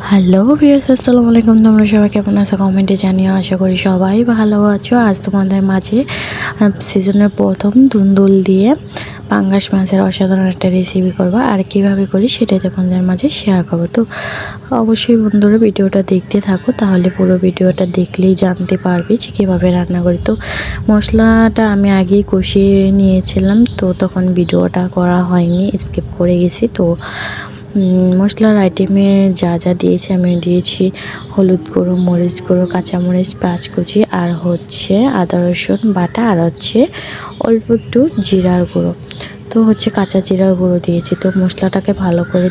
Hello viewers, আসসালামু আলাইকুম। তোমরা সবাই কেমন আছো কমেন্টে জানিও। আশা করি সবাই ভালো আছো। আজ তোমাদের মাঝে সিজনের প্রথম দুন্দুল দিয়ে পাঙ্গাস মাছের অসাধারণ একটা রেসিপি করবো, আর কিভাবে করি সেটাই তোমাদের মাঝে শেয়ার করবো। তো অবশ্যই বন্ধুরা ভিডিওটা দেখতে থাকো, তাহলে পুরো ভিডিওটা দেখলেই জানতে পারবে যে কীভাবে রান্না করি। তো মশলাটা আমি আগেই কষিয়ে নিয়েছিলাম, তো তখন ভিডিওটা করা হয়নি, স্কিপ করে গেছি। তো মশলার আইটেমে যা যা দিয়েছি আমি দিয়েছি হলুদ গুঁড়ো, মরিচ গুঁড়ো, কাঁচামরিচ, পেঁয়াজ কুচি, আর হচ্ছে আদা রসুন বাটা, আর হচ্ছে অল্প একটু জিরার গুঁড়ো। তো হচ্ছে কাঁচা জিরার গুঁড়ো দিয়েছি। তো মশলাটাকে ভালো করে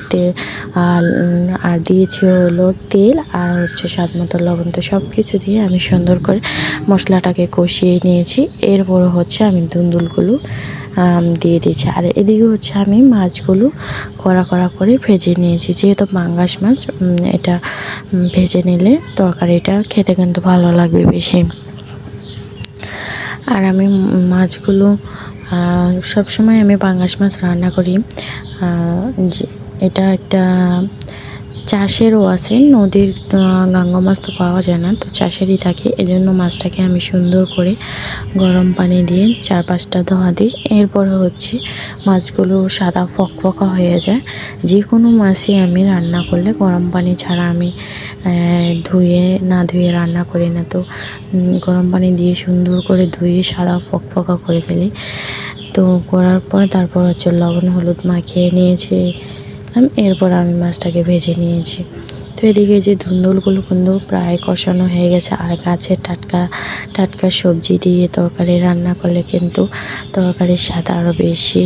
আর দিয়েছি হলো তেল, আর হচ্ছে স্বাদ মতো লবণ। তো সব কিছু দিয়ে আমি সুন্দর করে মশলাটাকে কষিয়ে নিয়েছি। এরপর হচ্ছে আমি দুন্দুলগুলো দিয়ে দিয়েছি, আর এদিকে হচ্ছে আমি মাছগুলো কড়া কড়া করে ভেজে নিয়েছি। যেহেতু পাঙ্গাস মাছ, এটা ভেজে নিলে তরকারিটা খেতে কিন্তু ভালো লাগবে বেশি। আর আমি মাছগুলো সবসময় আমি পাঙ্গাস মাছ রান্না করি। এটা একটা চাষেরও আছে, নদীর গাঙ্গা মাছ তো পাওয়া যায় না, তো চাষেরই থাকে। এজন্য মাছটাকে আমি সুন্দর করে গরম পানি দিয়ে 4-5টা ধোয়া দিই। এরপর হচ্ছে মাছগুলো সাদা ফকফকা হয়ে যায়। যে কোনো মাছই আমি রান্না করলে গরম পানি ছাড়া আমি না ধুয়ে রান্না করি না। তো গরম পানি দিয়ে সুন্দর করে ধুয়ে সাদা ফকফকা করে ফেলি। তো করার পর তারপর হচ্ছে লবণ হলুদ মাখিয়ে নিয়েছি। এরপর আমি মাছটাকে ভেজে নিয়েছি। তো এদিকে যে ধুন্দুলগুলো কিন্তু প্রায় কষানো হয়ে গেছে, আর গাছের টাটকা টাটকা সবজি দিয়ে তরকারি রান্না করলে কিন্তু তরকারির স্বাদ আরও বেশি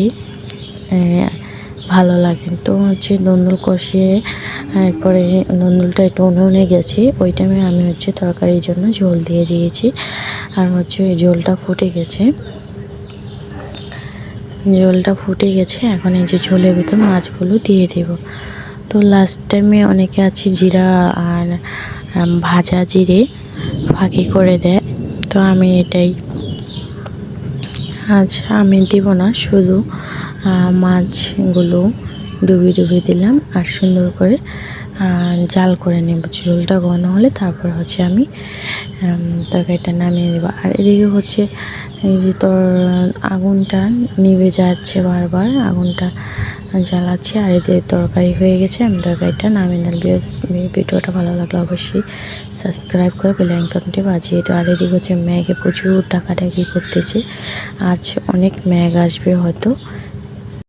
ভালো লাগে। তো হচ্ছে ধুন্দুল কষিয়ে এরপরে ধুন্দুলটা একটু উনুনে গেছে, ওই টাইমে আমি হচ্ছে তরকারির জন্য ঝোল দিয়ে দিয়েছি। আর হচ্ছে ওই ঝোলটা ফুটে গেছে, এখন এই যে ঝোলের ভিতর মাছগুলো দিয়ে দেব। তো লাস্ট টাইমে অনেকে আছে জিরা আর ভাজা জিরে ফাঁকি করে দেয়, তো আমি এটাই আমি দেব না, শুধু মাছগুলো ডুবিয়ে দিলাম আর সুন্দর করে জাল করে নেব। ঝোলটা ঘন হলে তারপর হচ্ছে আমি তরকারিটা নামিয়ে নেব। আর এদিকে হচ্ছে এই যে আগুনটা নিভে যাচ্ছে, বারবার আগুনটা জ্বালাচ্ছি, আর এদের তরকারি হয়ে গেছে। আমি তরকারিটা নামিয়ে নিলাম। ভিডিওটা ভালো লাগলে অবশ্যই সাবস্ক্রাইব করে বেল আইকনটি বাজিয়ে দিও। আর এদিকে হচ্ছে মেঘে প্রচুর ডাকাডাকি করতেছে, আজ অনেক মেঘ আসবে হয়তো।